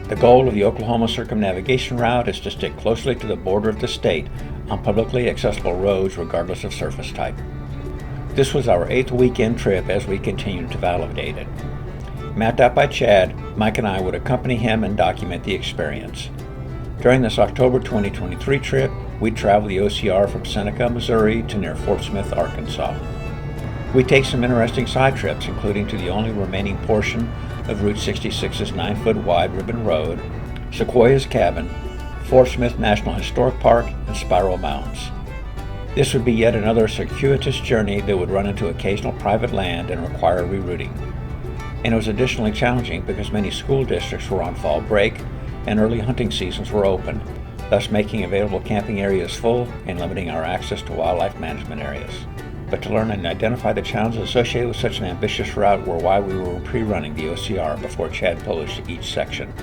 The goal of the Oklahoma Circumnavigation Route is to stick closely to the border of the state on publicly accessible roads regardless of surface type. This was our 8th weekend trip as we continued to validate it. Mapped out by Chad, Mike and I would accompany him and document the experience. During this October 2023 trip, we traveled the OCR from Seneca, Missouri to near Fort Smith, Arkansas. We take some interesting side trips, including to the only remaining portion of Route 66's 9-foot wide ribbon road, Sequoyah's Cabin, Fort Smith National Historic Park, and Spiro Mounds. This would be yet another circuitous journey that would run into occasional private land and require rerouting. And it was additionally challenging because many school districts were on fall break and early hunting seasons were open, thus making available camping areas full and limiting our access to wildlife management areas. But to learn and identify the challenges associated with such an ambitious route were why we were pre-running the OCR before Chad published each section.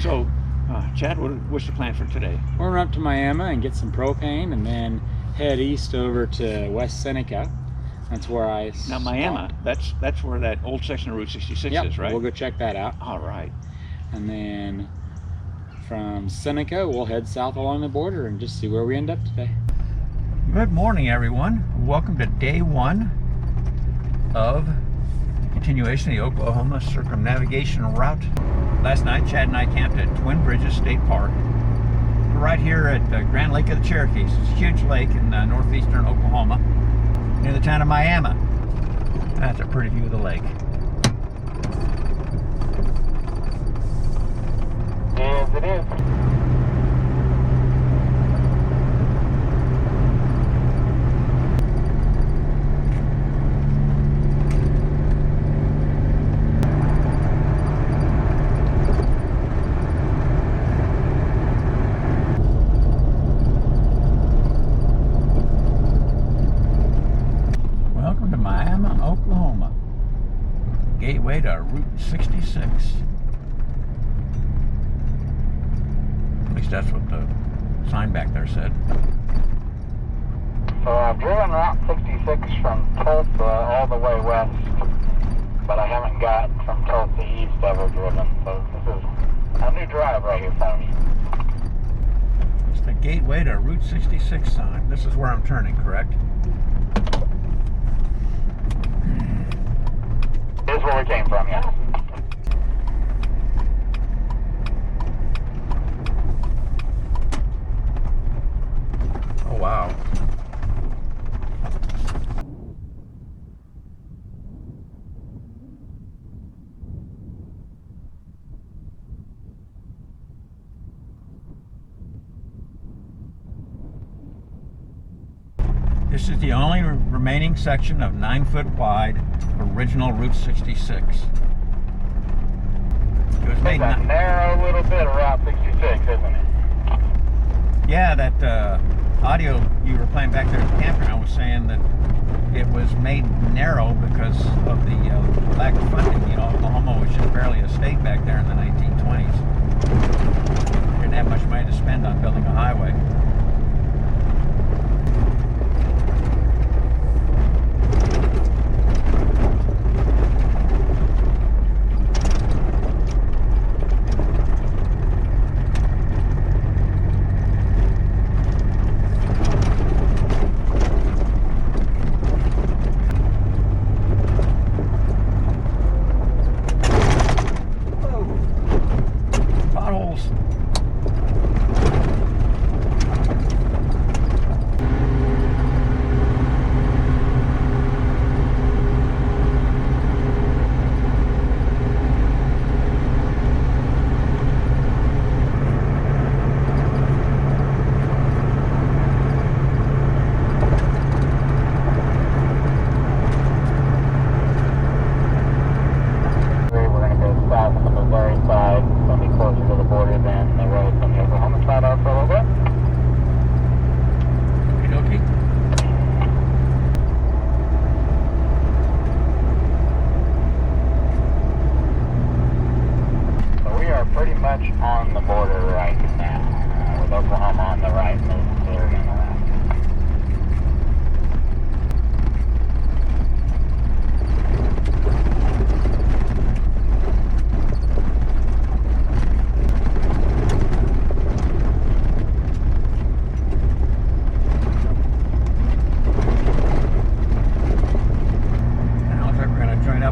So, Chad, what's the plan for today? We're going up to Miami and get some propane and then head east over to West Seneca. That's where I Now, Miami, that's where that old section of Route 66 is, right? We'll go check that out. All right. And then from Seneca, we'll head south along the border and just see where we end up today. Good morning, everyone. Welcome to day one of the continuation of the Oklahoma Circumnavigation Route. Last night, Chad and I camped at Twin Bridges State Park. We're right here at Grand Lake of the Cherokees. It's a huge lake in northeastern Oklahoma, near the town of Miami. That's a pretty view of the lake. Yes, it is. Oklahoma, gateway to Route 66. At least that's what the sign back there said. So I've driven Route 66 from Tulsa all the way west, but I haven't got from Tulsa east ever driven. So this is a new drive right here for me. It's the gateway to Route 66 sign. This is where I'm turning, correct? Here's where we came from, yeah. Oh, wow. This is the only remaining section of 9-foot wide original Route 66. It was made It's a narrow little bit of Route 66, isn't it? Yeah, that audio you were playing back there at the campground was saying that it was made narrow because of the lack of funding. You know, Oklahoma was just barely a state back there in the 1920s. Didn't have much money to spend on building a highway. much on the border right now, with Oklahoma on the right, Missouri on the left.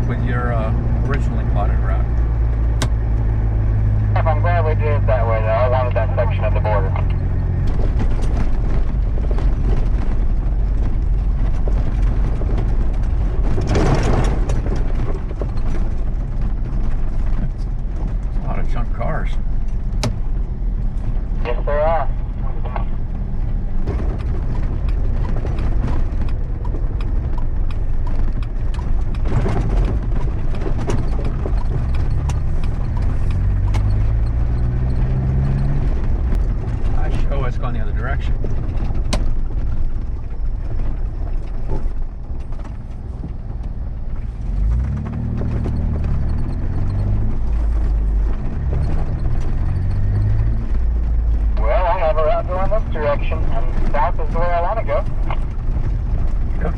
With your originally plotted route. I'm glad we did it that way, though. I wanted that section of the border. That's a lot of junk cars. Yes, there are. It's gone the other direction. Well, I have a route going this direction, and south is the way I want to go. Okay.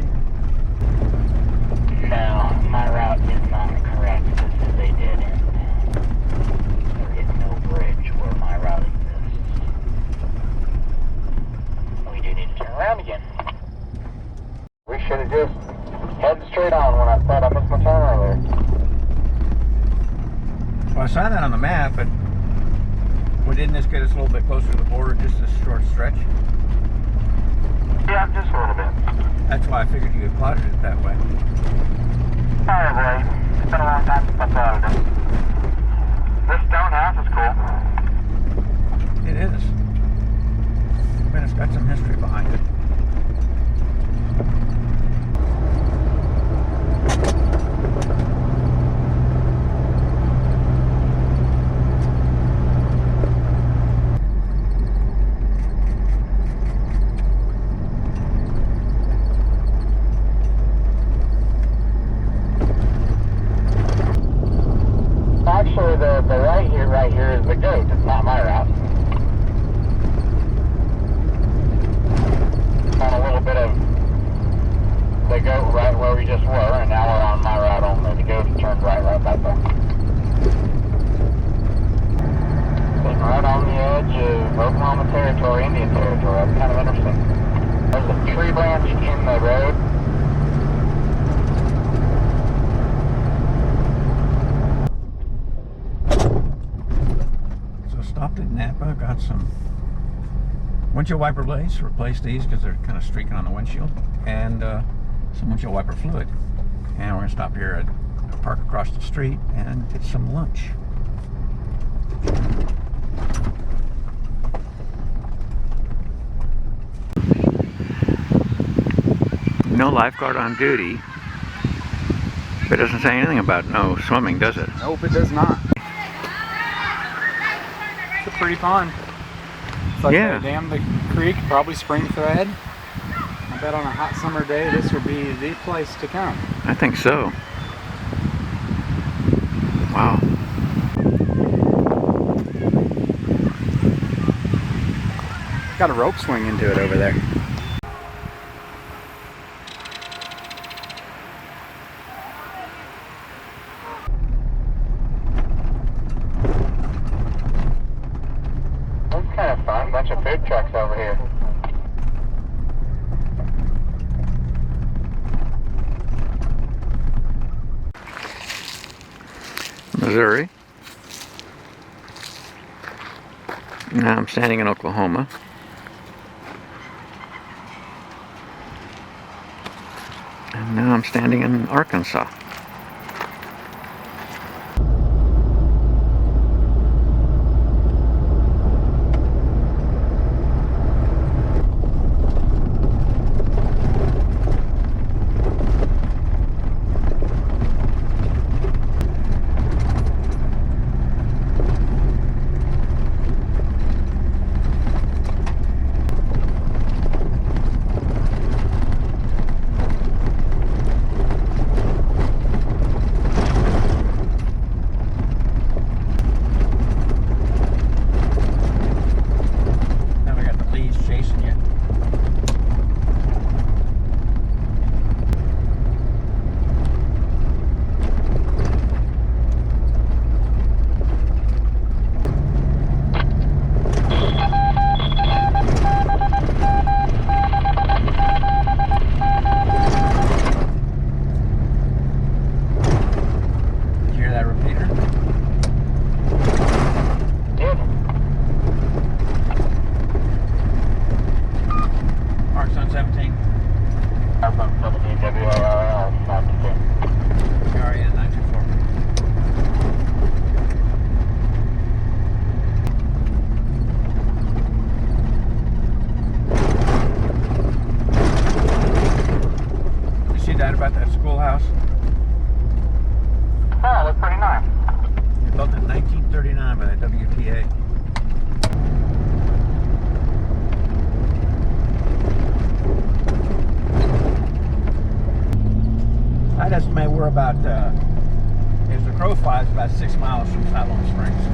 No, my route is not correct. This is a dead end. There is no bridge where my route exists. We do need to turn around again. We should have just headed straight on when I thought I missed my turn earlier. Well, I saw that on the map, but didn't this get us a little bit closer to the border, just this short stretch? Yeah, just a little bit. That's why I figured you had plotted it that way. Probably. It's been a long time since I plotted it. This stone house is cool. It is. But it's got some history behind it. Actually, the right here is the goat. It's not my route. On a little bit of the goat right where we just were, and now we're on my route only. The goat turned right back there. Sitting right on the edge of Oklahoma territory, Indian territory. That's kind of interesting. There's a tree branch in the road. Stopped at Napa, got some windshield wiper blades, replaced these because they're kind of streaking on the windshield, and some windshield wiper fluid. And we're going to stop here at a park across the street and get some lunch. No lifeguard on duty, but it doesn't say anything about no swimming, does it? Nope, it does not. It's a pretty pond. It's like Yeah. a dam, the creek, probably spring fed. I bet on a hot summer day this would be the place to come. I think so. Wow. Got a rope swing into it over there. That's kind of fun. Bunch of food trucks over here. Missouri. Now I'm standing in Oklahoma. And now I'm standing in Arkansas. PA. I'd estimate we're about, as the crow flies, about 6 miles from Siloam Springs.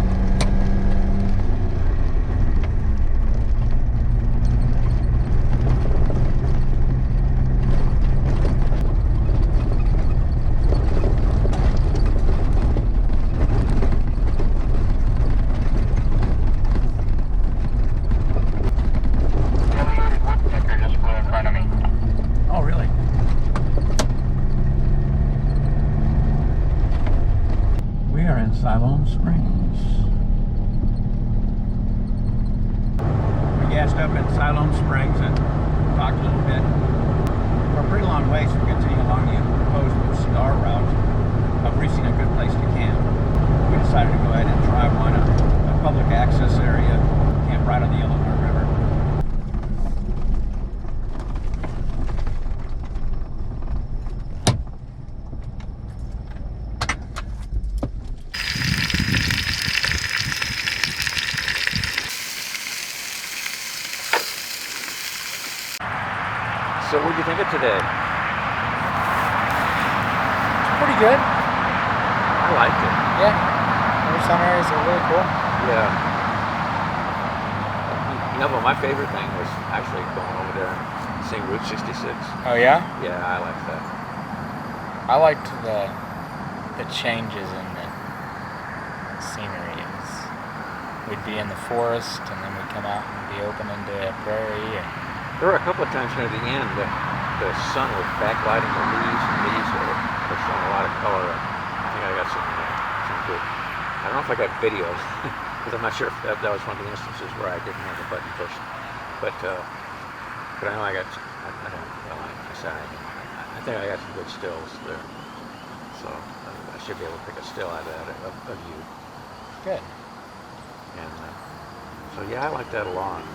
Siloam Springs. We gassed up in Siloam Springs and talked a little bit. We're a pretty long ways to continue along the proposed cigar route of reaching a good place to camp. We decided to go ahead and try one, a public access area, camp right on the Illinois River. So what did you think of today? Pretty good. I liked it. Yeah. Some areas are really cool. Yeah. You know, but my favorite thing was actually going over there and seeing Route 66. Oh yeah? Yeah, I liked that. I liked the changes in the scenery. We'd be in the forest and then we'd come out and be open into a prairie. There were a couple of times near the end that the sun was backlighting the leaves, and leaves were showing a lot of color. I think I got some good. I don't know if I got videos, because I'm not sure if that was one of the instances where I didn't have the button pushed. But I know I got. I don't. Well, I said I think I got some good stills there. So I should be able to pick a still out of that of you. Good. And so yeah, I like that a lot.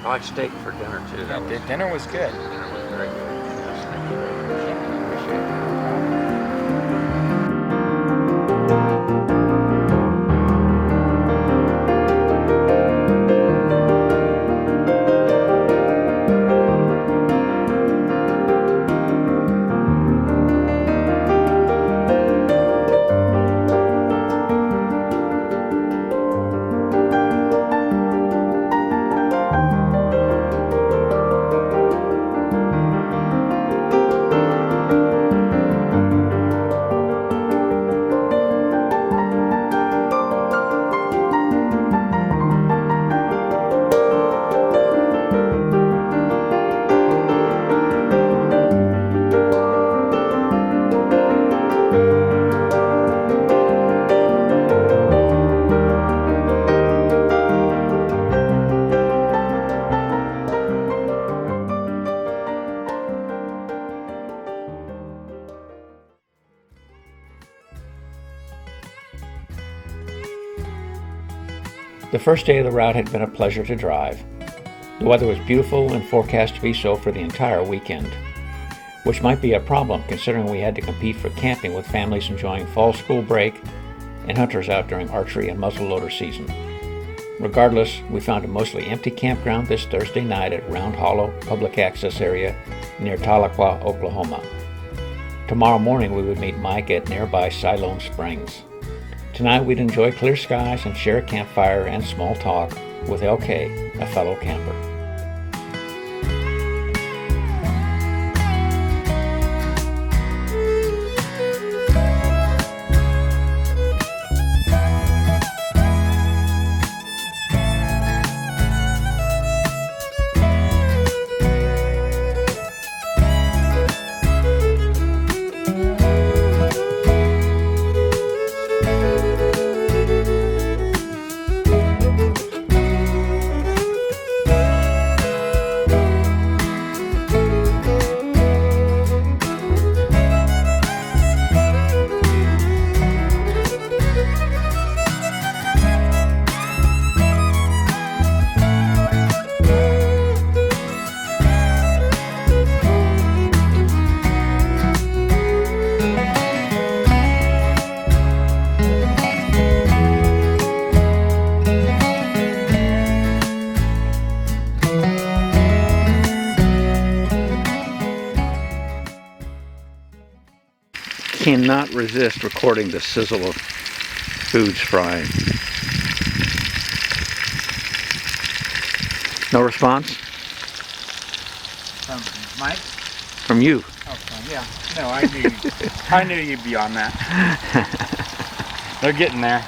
I like steak for dinner too. Yeah, dinner was good. Dinner was very good. Yes, thank you very much. Appreciate it. The first day of the route had been a pleasure to drive. The weather was beautiful and forecast to be so for the entire weekend, which might be a problem considering we had to compete for camping with families enjoying fall school break and hunters out during archery and muzzleloader season. Regardless, we found a mostly empty campground this Thursday night at Round Hollow Public Access Area near Tahlequah, Oklahoma. Tomorrow morning we would meet Mike at nearby Siloam Springs. Tonight we'd enjoy clear skies and share a campfire and small talk with LK, a fellow camper. cannot resist recording the sizzle of foods frying. No response? From Mike? From you? Oh, yeah. No, I knew you'd be on that. They're getting there.